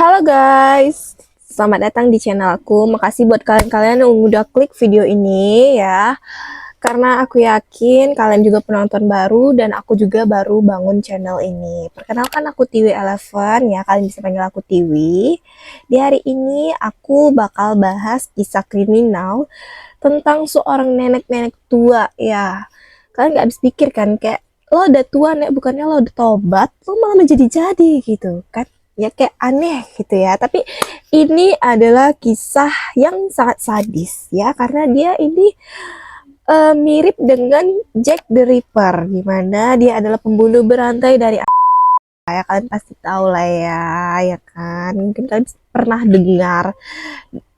Halo guys, selamat datang di channel aku. Makasih buat kalian-kalian yang udah klik video ini ya. Karena aku yakin kalian juga penonton baru dan aku juga baru bangun channel ini. Perkenalkan aku Tiwi Eleven ya, kalian bisa panggil aku Tiwi. Di hari ini aku bakal bahas kisah kriminal tentang seorang nenek-nenek tua ya. Kalian gak habis pikir kan, kayak lo udah tua nek, bukannya lo udah tobat, lo malah menjadi-jadi gitu kan. Ya kayak aneh gitu ya, tapi ini adalah kisah yang sangat sadis ya, karena dia ini mirip dengan Jack the Ripper, dimana dia adalah pembunuh berantai dari ya, kalian pasti tahu lah ya, ya kan, mungkin kalian pernah dengar.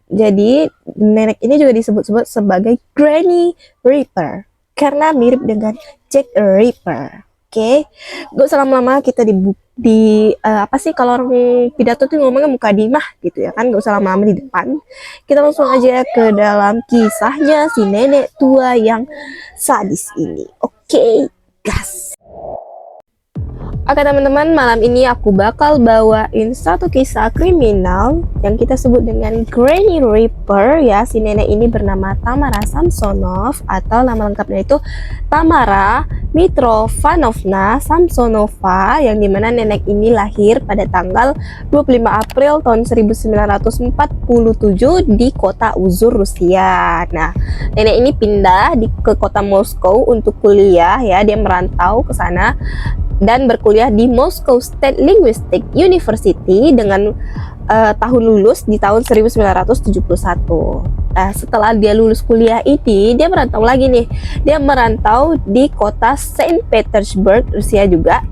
Jadi nenek ini juga disebut-sebut sebagai Granny Ripper karena mirip dengan Jack the Ripper. Oke, gak usah lama-lama, kita apa sih kalau orang pidato tuh ngomongnya muka dimah gitu ya kan, gak usah lama-lama di depan, kita langsung aja ke dalam kisahnya si nenek tua yang sadis ini. Oke, gas. Oke teman-teman, malam ini aku bakal bawain satu kisah kriminal yang kita sebut dengan Granny Ripper ya. Si nenek ini bernama Tamara Samsonov, atau nama lengkapnya itu Tamara Mitrovanovna Samsonova, yang dimana nenek ini lahir pada tanggal 25 April tahun 1947 di kota Uzur, Rusia. Nah, nenek ini pindah ke kota Moskow untuk kuliah ya. Dia merantau ke sana dan berkuliah di Moscow State Linguistic University dengan tahun lulus di tahun 1971. Setelah dia lulus kuliah ini, dia merantau lagi nih. Dia merantau di kota Saint Petersburg, Rusia juga,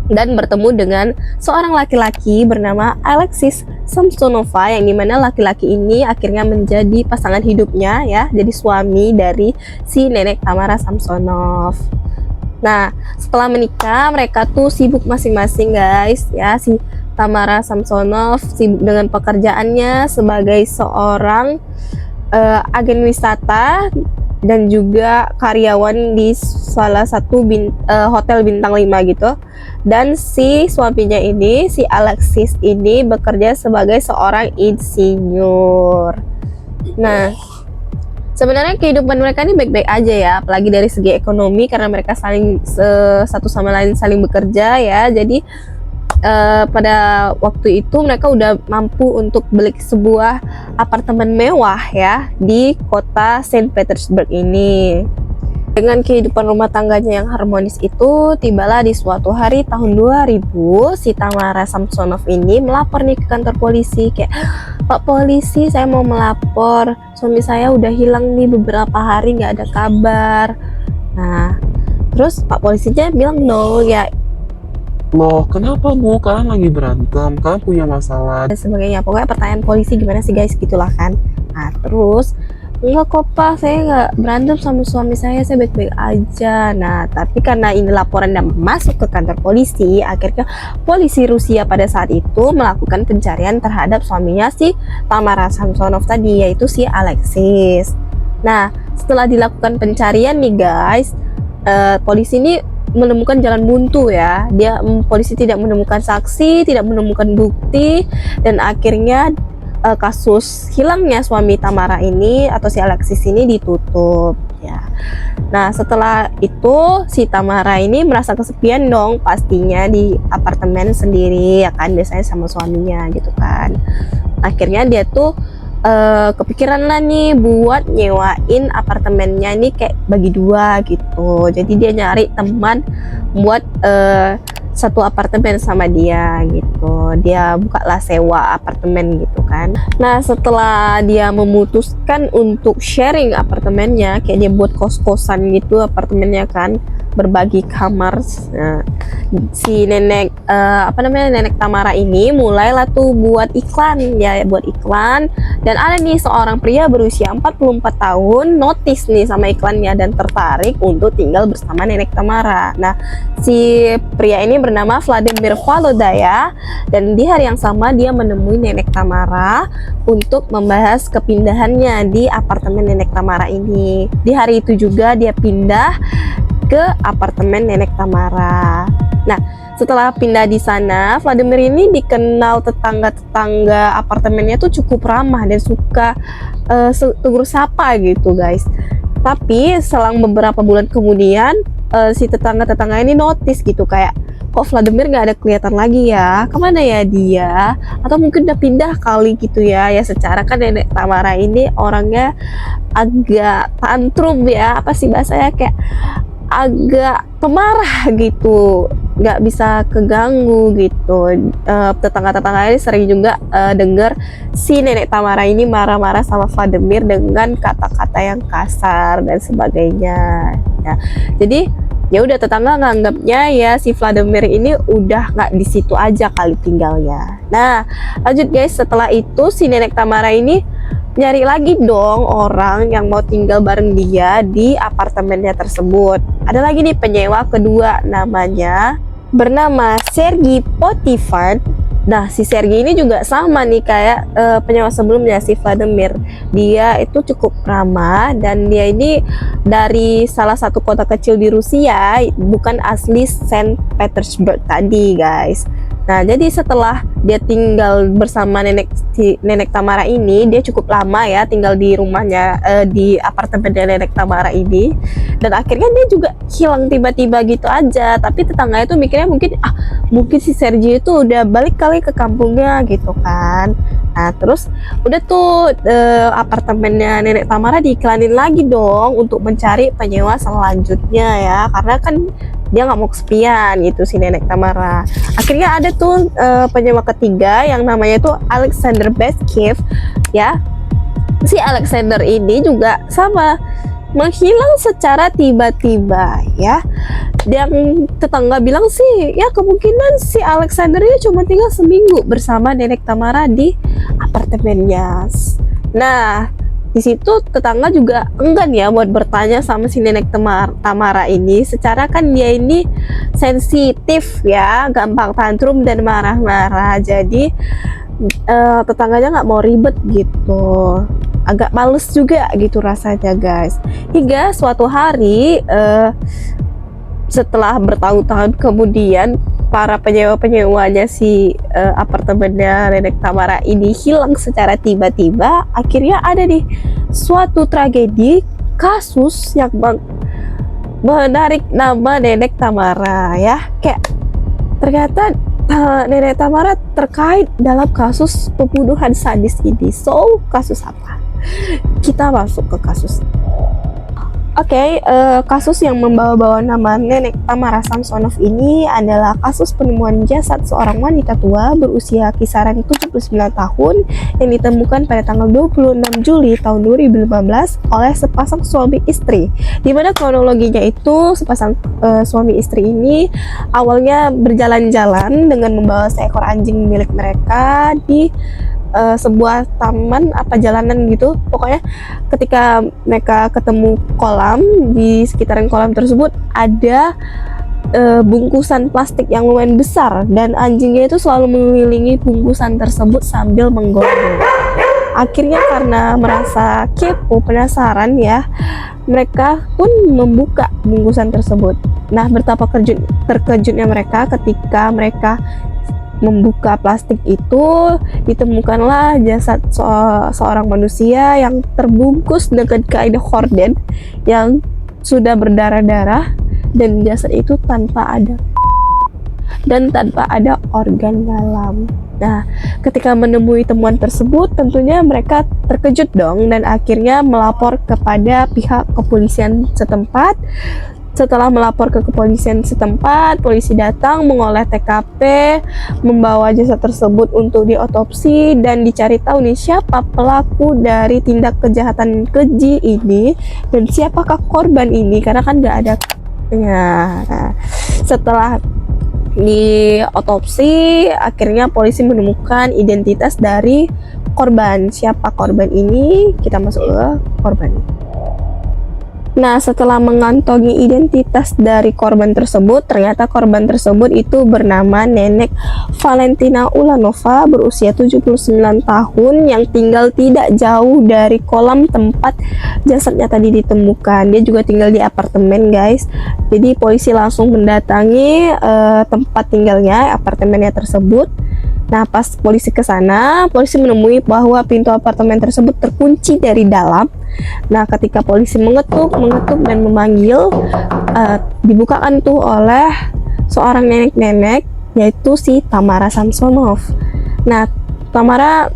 dan bertemu dengan seorang laki-laki bernama Alexis Samsonova, yang dimana laki-laki ini akhirnya menjadi pasangan hidupnya ya, jadi suami dari si nenek Tamara Samsonov. Nah, setelah menikah, mereka tuh sibuk masing-masing guys ya. Si Tamara Samsonov sibuk dengan pekerjaannya sebagai seorang agen wisata dan juga karyawan di salah satu hotel bintang 5 gitu. Dan si suaminya ini, si Alexis ini, bekerja sebagai seorang insinyur. Nah, sebenarnya kehidupan mereka ini baik-baik aja ya, apalagi dari segi ekonomi, karena mereka saling satu sama lain saling bekerja ya. Jadi pada waktu itu mereka udah mampu untuk beli sebuah apartemen mewah ya di kota Saint Petersburg ini. Dengan kehidupan rumah tangganya yang harmonis itu, tibalah di suatu hari tahun 2000, si Tamara Samsonov ini melapor nih ke kantor polisi, kayak, "Pak polisi, saya mau melapor, suami saya udah hilang nih beberapa hari, nggak ada kabar." Nah, terus Pak polisinya bilang, "No ya." Loh, kenapa Bu? Kalian lagi berantem? Kalian punya masalah? Dan sebagainya. Pokoknya pertanyaan polisi gimana sih guys, gitulah kan. Nah, terus, "Enggak kok Pak, saya nggak berantem sama suami saya baik-baik aja." Nah, tapi karena ini laporan yang masuk ke kantor polisi, akhirnya polisi Rusia pada saat itu melakukan pencarian terhadap suaminya si Tamara Samsonov tadi, yaitu si Alexis. Nah, setelah dilakukan pencarian nih guys, polisi ini menemukan jalan buntu ya. Polisi tidak menemukan saksi, tidak menemukan bukti, dan akhirnya kasus hilangnya suami Tamara ini atau si Alexis ini ditutup ya. Nah, setelah itu si Tamara ini merasa kesepian dong pastinya di apartemen sendiri ya kan, biasanya sama suaminya gitu kan. Akhirnya dia tuh kepikiran lah nih buat nyewain apartemennya ini kayak bagi dua gitu. Jadi dia nyari teman buat satu apartemen sama dia gitu. Dia bukalah sewa apartemen gitu kan. Nah, setelah dia memutuskan untuk sharing apartemennya, kayak dia buat kos-kosan gitu apartemennya kan, berbagi kamar. Nah, si nenek nenek Tamara ini mulailah tuh buat iklan ya, buat iklan. Dan ada nih seorang pria berusia 44 tahun notice nih sama iklannya dan tertarik untuk tinggal bersama nenek Tamara. Nah, si pria ini bernama Vladimir Volodaya, dan di hari yang sama dia menemui nenek Tamara untuk membahas kepindahannya di apartemen nenek Tamara ini. Di hari itu juga dia pindah ke apartemen nenek Tamara. Nah, setelah pindah di sana, Vladimir ini dikenal tetangga-tetangga apartemennya tuh cukup ramah dan suka tegur sapa gitu guys. Tapi selang beberapa bulan kemudian si tetangga-tetangga ini notice gitu kayak kok Vladimir nggak ada kelihatan lagi ya, kemana ya dia, atau mungkin udah pindah kali gitu ya. Ya secara kan nenek Tamara ini orangnya agak tantrum ya, apa sih bahasanya, kayak agak pemarah gitu, nggak bisa keganggu gitu. Tetangga-tetangga ini sering juga dengar si nenek Tamara ini marah-marah sama Vladimir dengan kata-kata yang kasar dan sebagainya ya. Jadi ya udah, tetangga nganggapnya ya si Vladimir ini udah nggak di situ aja kali tinggalnya. Nah lanjut guys, setelah itu si nenek Tamara ini nyari lagi dong orang yang mau tinggal bareng dia di apartemennya tersebut. Ada lagi nih penyewa kedua, namanya bernama Sergei Potifar. Nah si Sergei ini juga sama nih kayak penyewa sebelumnya si Vladimir. Dia itu cukup ramah dan dia ini dari salah satu kota kecil di Rusia, bukan asli Saint Petersburg tadi guys. Nah jadi setelah dia tinggal bersama nenek Tamara ini, dia cukup lama ya tinggal di rumahnya, di apartemen nenek Tamara ini, dan akhirnya dia juga hilang tiba-tiba gitu aja. Tapi tetangga itu mikirnya mungkin si Sergio itu udah balik kali ke kampungnya gitu kan. Nah terus udah tuh apartemennya nenek Tamara diiklanin lagi dong untuk mencari penyewa selanjutnya ya, karena kan dia nggak mau kesepian gitu si nenek Tamara. Akhirnya ada tuh penyewa ketiga yang namanya tuh Alexander Beskiv ya. Si Alexander ini juga sama, menghilang secara tiba-tiba ya. Yang tetangga bilang sih ya kemungkinan si Alexander ini cuma tinggal seminggu bersama nenek Tamara di apartemennya. Nah di situ tetangga juga enggan ya buat bertanya sama si nenek Tamara ini. Secara kan dia ini sensitif ya, gampang tantrum dan marah-marah. Jadi tetangganya nggak mau ribet gitu, agak males juga gitu rasanya guys. Hingga suatu hari setelah bertahun-tahun kemudian, para penyewa-penyewanya si apartemennya nenek Tamara ini hilang secara tiba-tiba. Akhirnya ada nih suatu tragedi, kasus yang menarik nama nenek Tamara ya. Kayak ternyata nenek Tamara terkait dalam kasus pembunuhan sadis ini. So kasus apa? Kita masuk ke kasus. Oke, kasus yang membawa-bawa nama nenek Tamara Samsonov ini adalah kasus penemuan jasad seorang wanita tua berusia kisaran 79 tahun yang ditemukan pada tanggal 26 Juli tahun 2015 oleh sepasang suami istri. Di mana kronologinya itu sepasang suami istri ini awalnya berjalan-jalan dengan membawa seekor anjing milik mereka di sebuah taman apa jalanan gitu. Pokoknya ketika mereka ketemu kolam, di sekitaran kolam tersebut ada bungkusan plastik yang lumayan besar, dan anjingnya itu selalu mengelilingi bungkusan tersebut sambil menggonggong. Akhirnya karena merasa kepo, penasaran ya, mereka pun membuka bungkusan tersebut. Nah betapa terkejutnya mereka ketika mereka membuka plastik itu, ditemukanlah jasad seorang manusia yang terbungkus dengan kain horden yang sudah berdarah-darah, dan jasad itu tanpa ada organ dalam. Nah, ketika menemui temuan tersebut, tentunya mereka terkejut dong, dan akhirnya melapor kepada pihak kepolisian setempat. Setelah melapor ke kepolisian setempat, polisi datang mengolah TKP, membawa jasad tersebut untuk diotopsi dan dicari tahu nih siapa pelaku dari tindak kejahatan keji ini dan siapakah korban ini, karena kan nggak ada ya. Nah, setelah diotopsi, akhirnya polisi menemukan identitas dari korban. Siapa korban ini? Kita masuk ke korban. Nah, setelah mengantongi identitas dari korban tersebut, ternyata korban tersebut itu bernama Nenek Valentina Ulanova berusia 79 tahun yang tinggal tidak jauh dari kolam tempat jasadnya tadi ditemukan. Dia juga tinggal di apartemen, guys. Jadi polisi langsung mendatangi tempat tinggalnya, apartemennya tersebut. Nah, pas polisi ke sana, polisi menemui bahwa pintu apartemen tersebut terkunci dari dalam. Nah, ketika polisi mengetuk dan memanggil, dibukakan tuh oleh seorang nenek-nenek, yaitu si Tamara Samsonov. Nah, Tamara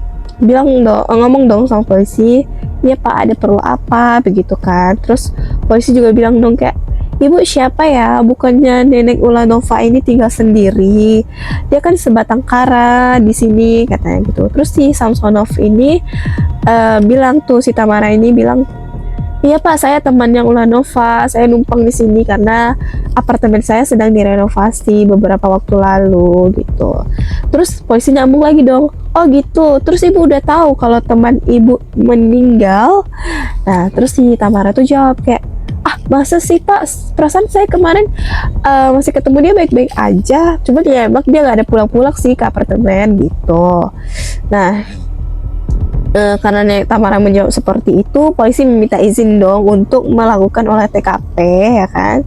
ngomong dong sama polisi, "Ya Pak, ada perlu apa?" begitu kan. Terus polisi juga bilang dong kayak, "Ibu siapa ya? Bukannya Nenek Ulanova ini tinggal sendiri. Dia kan sebatang kara di sini," katanya gitu. Terus si Samsonov ini bilang tuh, si Tamara ini bilang, "Iya Pak, saya temannya Ulanova. Saya numpang di sini karena apartemen saya sedang direnovasi beberapa waktu lalu," gitu. Terus polisi nyambung lagi dong, "Oh gitu. Terus ibu udah tahu kalau teman ibu meninggal?" Nah, terus si Tamara tuh jawab kayak, "Ah, masa sih Pak? Perasaan saya kemarin masih ketemu dia baik-baik aja. Cuma dia emang dia nggak ada pulang-pulang sih ke apartemen," gitu. Nah, karena Nenek Tamara menjawab seperti itu, polisi meminta izin dong untuk melakukan olah TKP, ya kan?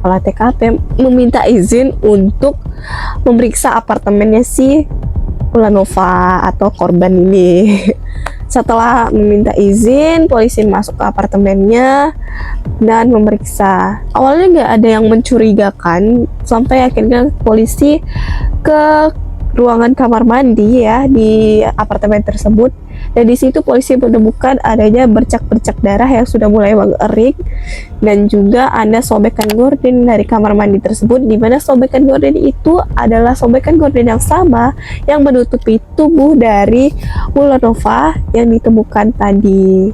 Olah TKP meminta izin untuk memeriksa apartemennya si Ulanova atau korban ini. Setelah meminta izin, polisi masuk ke apartemennya dan memeriksa. Awalnya nggak ada yang mencurigakan, sampai akhirnya polisi ke ruangan kamar mandi ya di apartemen tersebut, dan di situ polisi menemukan adanya bercak-bercak darah yang sudah mulai mengering, dan juga ada sobekan gorden dari kamar mandi tersebut, di mana sobekan gorden itu adalah sobekan gorden yang sama yang menutupi tubuh dari Ulanova yang ditemukan tadi.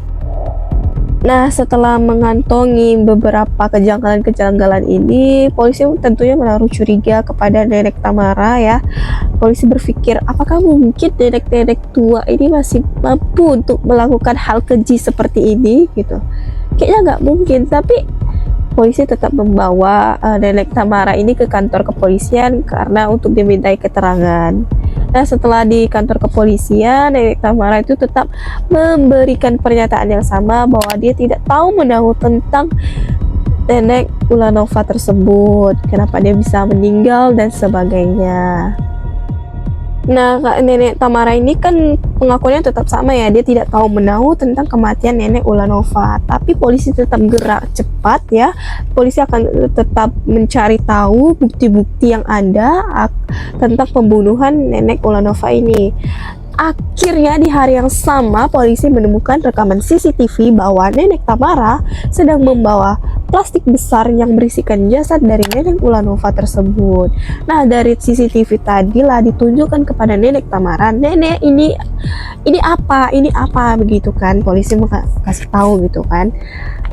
Nah, setelah mengantongi beberapa kejanggalan-kejanggalan ini, polisi tentunya menaruh curiga kepada Nenek Tamara ya. Polisi berpikir, apakah mungkin nenek-nenek tua ini masih mampu untuk melakukan hal keji seperti ini gitu. Kayaknya nggak mungkin, tapi polisi tetap membawa Nenek Tamara ini ke kantor kepolisian karena untuk dimintai keterangan. Nah, setelah di kantor kepolisian, Nenek Tamara itu tetap memberikan pernyataan yang sama bahwa dia tidak tahu menahu tentang Nenek Ulanova tersebut, kenapa dia bisa meninggal dan sebagainya. Nah, Nenek Tamara ini kan pengakuannya tetap sama ya, dia tidak tahu menahu tentang kematian Nenek Ulanova. Tapi polisi tetap gerak cepat ya, polisi akan tetap mencari tahu bukti-bukti yang ada tentang pembunuhan Nenek Ulanova ini. Akhirnya di hari yang sama, polisi menemukan rekaman CCTV bahwa Nenek Tamara sedang membawa plastik besar yang berisikan jasad dari Nenek Ulanova tersebut. Nah, dari CCTV tadi lah ditunjukkan kepada Nenek Tamara, "Nenek, ini apa? Ini apa?" begitu kan. Polisi kasih tahu gitu kan.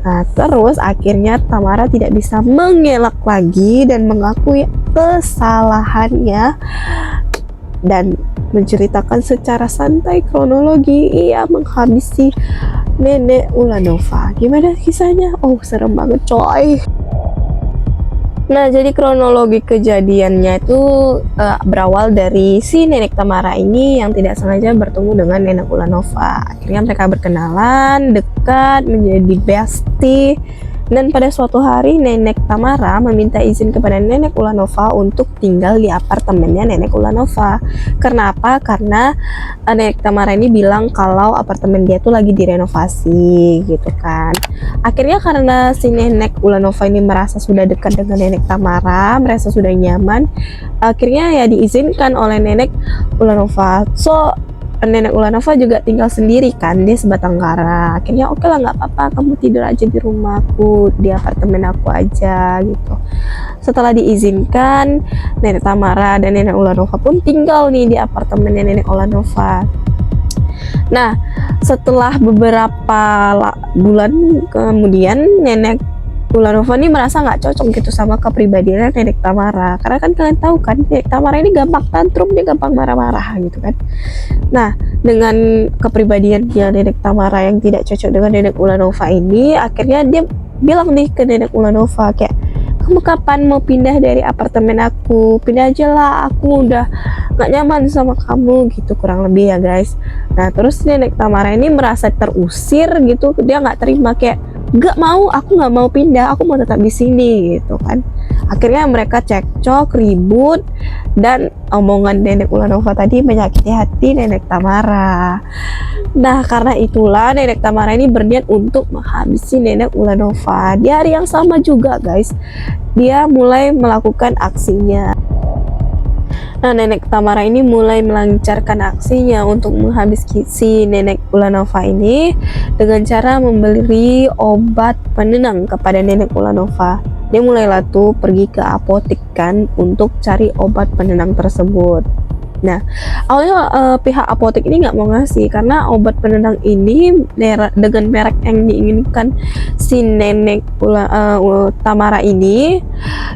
Nah, terus akhirnya Tamara tidak bisa mengelak lagi dan mengakui kesalahannya dan menceritakan secara santai kronologi ia menghabisi Nenek Ulanova. Gimana kisahnya? Oh, serem banget coy. Nah, jadi kronologi kejadiannya itu berawal dari si Nenek Tamara ini yang tidak sengaja bertemu dengan Nenek Ulanova. Akhirnya mereka berkenalan, dekat, menjadi bestie. Dan pada suatu hari Nenek Tamara meminta izin kepada Nenek Ulanova untuk tinggal di apartemennya Nenek Ulanova. Karena apa? Karena Nenek Tamara ini bilang kalau apartemen dia tuh lagi direnovasi gitu kan. Akhirnya karena si Nenek Ulanova ini merasa sudah dekat dengan Nenek Tamara, merasa sudah nyaman, akhirnya ya diizinkan oleh Nenek Ulanova. So Nenek Ulanova juga tinggal sendiri kan, dia sebatang kara. Akhirnya oke lah, nggak apa-apa, kamu tidur aja di rumahku, di apartemen aku aja gitu. Setelah diizinkan, Nenek Tamara dan Nenek Ulanova pun tinggal nih di apartemennya Nenek Ulanova. Nah, setelah beberapa bulan kemudian, Nenek Ulanova ini merasa nggak cocok gitu sama kepribadian Nenek Tamara, karena kan kalian tahu kan Nenek Tamara ini gampang tantrum, dia gampang marah-marah gitu kan. Nah, dengan kepribadian dia Nenek Tamara yang tidak cocok dengan Nenek Ulanova ini, akhirnya dia bilang nih ke nenek Ulanova kayak, kamu kapan mau pindah dari apartemen aku? Pindah aja lah, aku udah gak nyaman sama kamu gitu, kurang lebih ya guys. Nah terus nenek Tamara ini merasa terusir gitu, dia nggak terima kayak, gak mau, aku nggak mau pindah, aku mau tetap di sini gitu kan. Akhirnya mereka cekcok, ribut, dan omongan nenek Ulanova tadi menyakiti hati nenek Tamara. Nah karena itulah nenek Tamara ini berniat untuk menghabisi nenek Ulanova. Di hari yang sama juga guys, dia mulai melakukan aksinya. Nah, nenek Tamara ini mulai melancarkan aksinya untuk menghabisi nenek Ulanova ini dengan cara memberi obat penenang kepada nenek Ulanova. Dia mulailah tuh pergi ke apotek kan untuk cari obat penenang tersebut. Nah, awalnya pihak apotek ini nggak mau ngasih karena obat penenang ini dengan merek yang diinginkan si nenek Tamara ini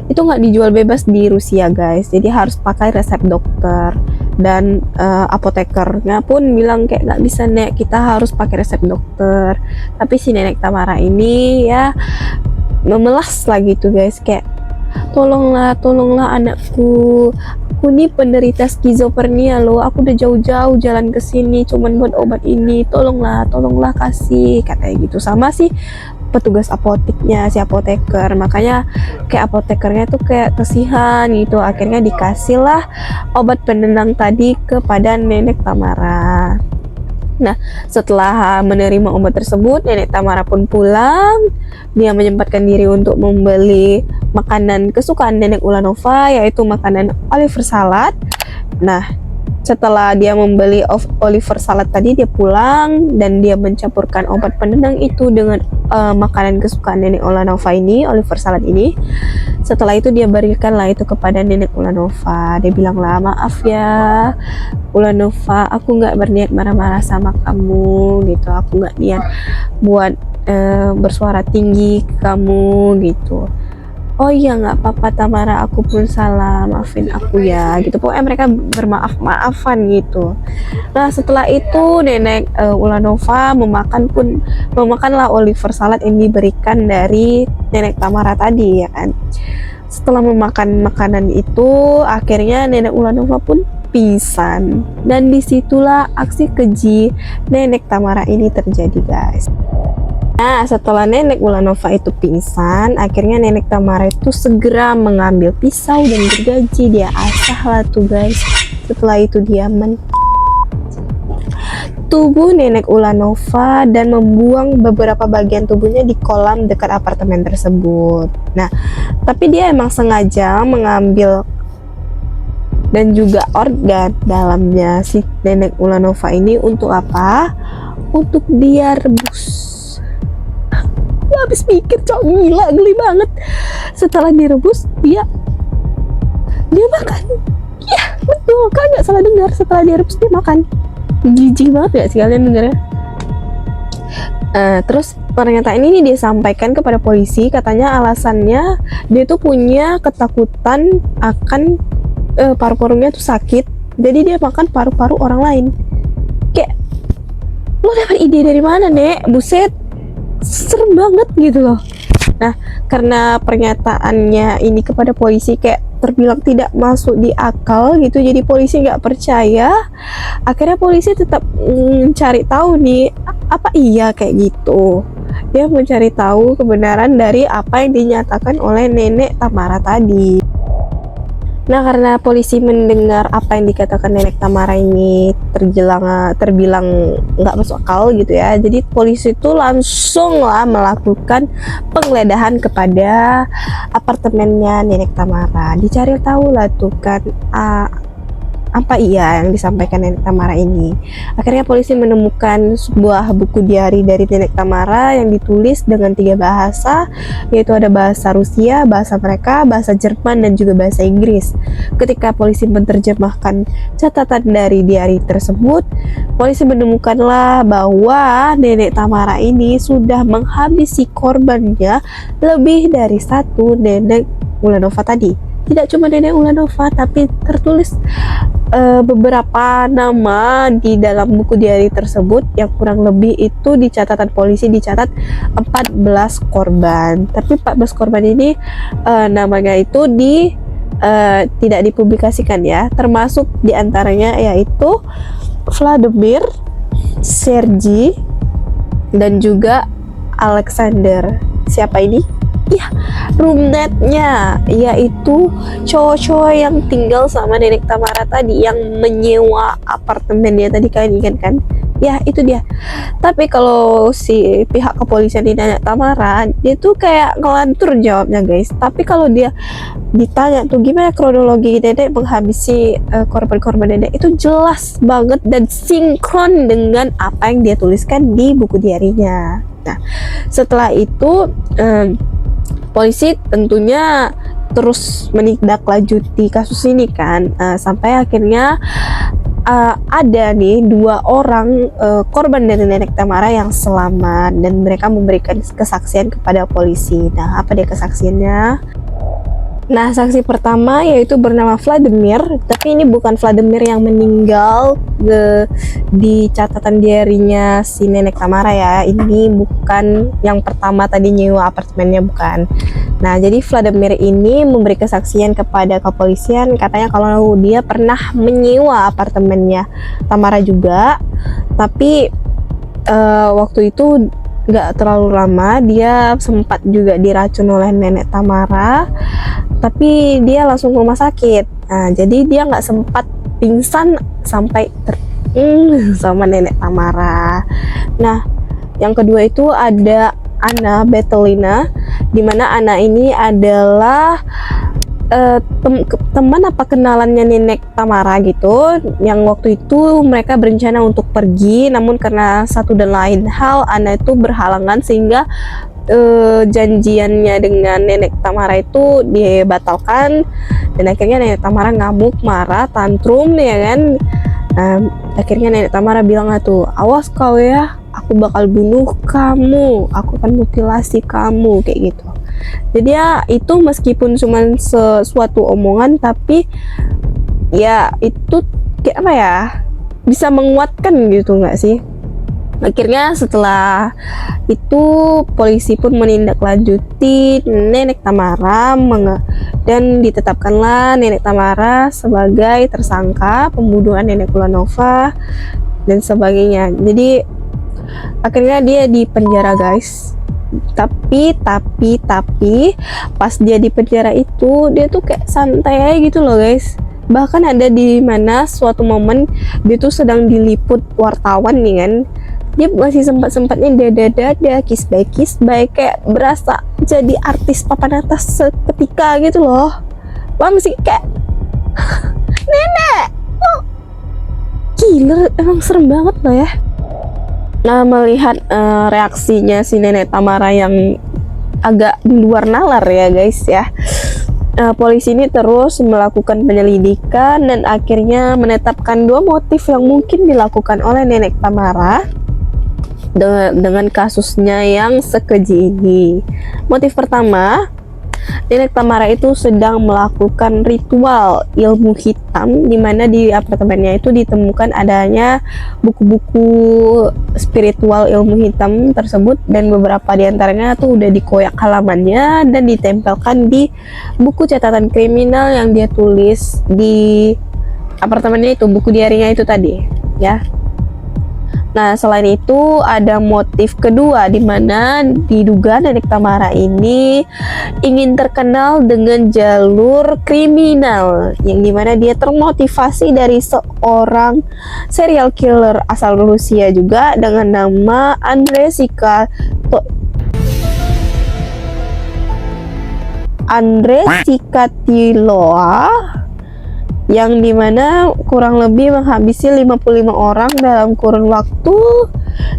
itu nggak dijual bebas di Rusia guys, jadi harus pakai resep dokter. Dan apotekernya pun bilang kayak, nggak bisa nek, kita harus pakai resep dokter. Tapi si nenek Tamara ini ya memelas lagi tuh guys, kayak, tolonglah anakku, aku nih penderita skizofrenia loh, aku udah jauh-jauh jalan ke sini cuman buat obat ini, tolonglah kasih, katanya gitu sama si petugas apoteknya, si apoteker. Makanya kayak apotekernya tuh kayak kasihan gitu, akhirnya dikasih lah obat penenang tadi kepada nenek Tamara. Nah, setelah menerima obat tersebut, nenek Tamara pun pulang. Dia menyempatkan diri untuk membeli makanan kesukaan nenek Ulanova, yaitu makanan Oliver salad. Nah, setelah dia membeli Oliver salad tadi, dia pulang dan dia mencampurkan obat penenang itu dengan makanan kesukaan nenek Ulanova ini, Oliver salad ini. Setelah itu dia berikanlah itu kepada nenek Ulanova. Dia bilang lah, maaf ya Ulanova, aku nggak berniat marah-marah sama kamu gitu, aku nggak niat buat bersuara tinggi ke kamu gitu. Oh iya nggak apa-apa Tamara, aku pun salah, maafin aku ya gitu. Pokoknya mereka bermaaf-maafan gitu. Nah setelah itu nenek Ulanova memakanlah Oliver salad yang diberikan dari nenek Tamara tadi ya kan. Setelah memakan makanan itu, akhirnya nenek Ulanova pun pingsan, dan disitulah aksi keji nenek Tamara ini terjadi guys. Nah, setelah nenek Ulanova itu pingsan, akhirnya nenek Tamara itu segera mengambil pisau dan gergaji. Dia asah lah tuh guys. Setelah itu dia tubuh nenek Ulanova dan membuang beberapa bagian tubuhnya di kolam dekat apartemen tersebut. Nah, tapi dia emang sengaja mengambil dan juga organ dalamnya si nenek Ulanova ini untuk apa? Untuk dia rebus. Habis pikir cok, gila, geli banget. Setelah direbus dia makan. Ya betul, kan nggak salah dengar, setelah direbus dia makan. Jijik banget ya sih kalian dengarnya. Terus pernyataan ini dia sampaikan kepada polisi, katanya alasannya dia tuh punya ketakutan akan paru-parunya tuh sakit, jadi dia makan paru-paru orang lain. Kayak, lo dapat ide dari mana nek? Buset, serem banget gitu loh. Nah, karena pernyataannya ini kepada polisi kayak terbilang tidak masuk di akal gitu, jadi polisi nggak percaya. Akhirnya polisi tetap mencari tahu nih, apa iya kayak gitu. Dia mencari tahu kebenaran dari apa yang dinyatakan oleh nenek Tamara tadi. Nah, karena polisi mendengar apa yang dikatakan nenek Tamara ini terbilang nggak masuk akal gitu ya, jadi polisi itu langsung lah melakukan penggeledahan kepada apartemennya nenek Tamara. Dicari tahu lah tuh kan apa iya yang disampaikan nenek Tamara ini. Akhirnya polisi menemukan sebuah buku diari dari nenek Tamara yang ditulis dengan 3 bahasa, yaitu ada bahasa Rusia, bahasa mereka, bahasa Jerman, dan juga bahasa Inggris. Ketika polisi menerjemahkan catatan dari diari tersebut, polisi menemukanlah bahwa nenek Tamara ini sudah menghabisi korbannya lebih dari 1 nenek Ulanova tadi. Tidak cuma nenek Ulanova, tapi tertulis beberapa nama di dalam buku diary tersebut yang kurang lebih itu di catatan polisi dicatat 14 korban. Tapi 14 korban ini namanya itu tidak dipublikasikan ya, termasuk diantaranya yaitu Vladimir, Sergi, dan juga Alexander. Siapa ini? Ya, roommate-nya, yaitu cowok-cowok yang tinggal sama nenek Tamara tadi, yang menyewa apartemen dia tadi, kalian ingat kan? Ya, itu dia. Tapi kalau si pihak kepolisian di nenek Tamara, dia tuh kayak ngelantur jawabnya guys. Tapi kalau dia ditanya tuh gimana kronologi nenek menghabisi korban-korban nenek, itu jelas banget dan sinkron dengan apa yang dia tuliskan di buku diarinya. Nah, setelah itu polisi tentunya terus menindaklanjuti kasus ini kan, sampai akhirnya ada nih 2 orang korban dari nenek Tamara yang selamat dan mereka memberikan kesaksian kepada polisi. Nah, apa dia kesaksiannya? Nah, saksi pertama yaitu bernama Vladimir, tapi ini bukan Vladimir yang meninggal di catatan diarinya si nenek Tamara ya. Ini bukan yang pertama tadi nyewa apartemennya, bukan. Nah, jadi Vladimir ini memberi kesaksian kepada kepolisian, katanya kalau dia pernah menyewa apartemennya Tamara juga, tapi waktu itu nggak terlalu lama, dia sempat juga diracun oleh nenek Tamara, tapi dia langsung ke rumah sakit. Nah, jadi dia nggak sempat pingsan sampai sama nenek Tamara. Nah, yang kedua itu ada Anna Bettelina, dimana Anna ini adalah teman apa kenalannya nenek Tamara gitu, yang waktu itu mereka berencana untuk pergi, namun karena satu dan lain hal Anna itu berhalangan sehingga janjiannya dengan nenek Tamara itu dibatalkan, dan akhirnya nenek Tamara ngamuk, marah, tantrum ya kan. Akhirnya nenek Tamara bilang tuh, awas kau ya, aku bakal bunuh kamu, aku akan mutilasi kamu, kayak gitu. Jadi ya itu meskipun cuma sesuatu omongan, tapi ya itu kayak apa ya, bisa menguatkan gitu nggak sih. Akhirnya setelah itu polisi pun menindaklanjuti nenek Tamara dan ditetapkanlah nenek Tamara sebagai tersangka pembunuhan nenek Ulanova dan sebagainya. Jadi akhirnya dia dipenjara guys. Tapi pas dia di penjara itu dia tuh kayak santai aja gitu loh guys. Bahkan ada di mana suatu momen dia tuh sedang diliput wartawan nih kan, dia masih sempat-sempatnya dada kiss by kayak berasa jadi artis papan atas seketika gitu loh. Wah, masih kayak nenek gila, emang serem banget loh ya. Nah, melihat reaksinya si nenek Tamara yang agak di luar nalar ya guys ya, polisi ini terus melakukan penyelidikan dan akhirnya menetapkan 2 motif yang mungkin dilakukan oleh nenek Tamara dengan kasusnya yang sekeji ini. Motif pertama, nenek Tamara itu sedang melakukan ritual ilmu hitam, di mana di apartemennya itu ditemukan adanya buku-buku spiritual ilmu hitam tersebut, dan beberapa diantaranya tuh udah dikoyak halamannya dan ditempelkan di buku catatan kriminal yang dia tulis di apartemennya itu, buku diarinya itu tadi ya. Nah, selain itu ada motif kedua, di mana diduga nenek Tamara ini ingin terkenal dengan jalur kriminal, yang dimana dia termotivasi dari seorang serial killer asal Rusia juga dengan nama Andrei Sikatiloa, yang dimana kurang lebih menghabisi 55 orang dalam kurun waktu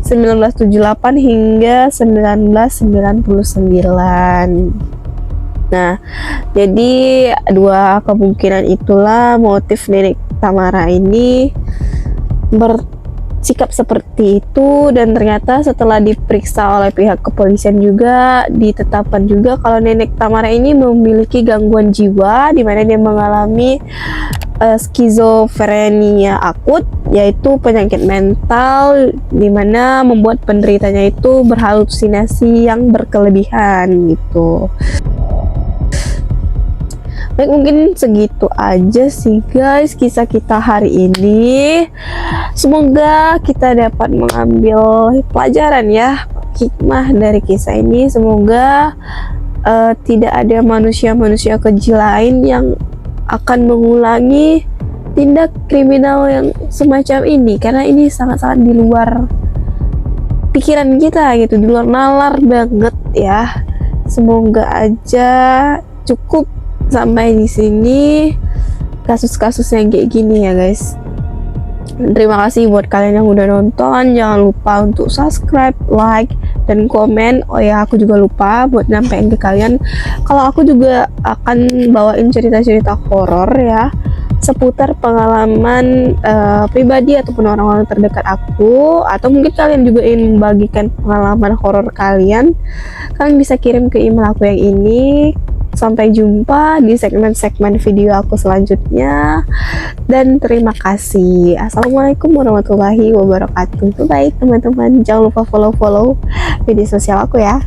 1978 hingga 1999. Nah, jadi 2 kemungkinan itulah motif nenek Tamara ini bersikap seperti itu, dan ternyata setelah diperiksa oleh pihak kepolisian juga ditetapkan juga kalau nenek Tamara ini memiliki gangguan jiwa, di mana dia mengalami skizofrenia akut, yaitu penyakit mental di mana membuat penderitanya itu berhalusinasi yang berkelebihan gitu. Baik, mungkin segitu aja sih guys kisah kita hari ini. Semoga kita dapat mengambil pelajaran ya, hikmah dari kisah ini. Semoga tidak ada manusia-manusia keji lain yang akan mengulangi tindak kriminal yang semacam ini, karena ini sangat-sangat di luar pikiran kita gitu, di luar nalar banget ya. Semoga aja cukup sampai di sini kasus-kasus yang kayak gini ya guys. Terima kasih buat kalian yang udah nonton. Jangan lupa untuk subscribe, like, dan komen. Oh ya, aku juga lupa buat nyampein ke kalian kalau aku juga akan bawain cerita-cerita horor ya, seputar pengalaman pribadi ataupun orang-orang terdekat aku, atau mungkin kalian juga ingin membagikan pengalaman horor kalian bisa kirim ke email aku yang ini. Sampai jumpa di segmen-segmen video aku selanjutnya, dan terima kasih. Assalamualaikum warahmatullahi wabarakatuh. Bye teman-teman, jangan lupa follow media sosial aku ya.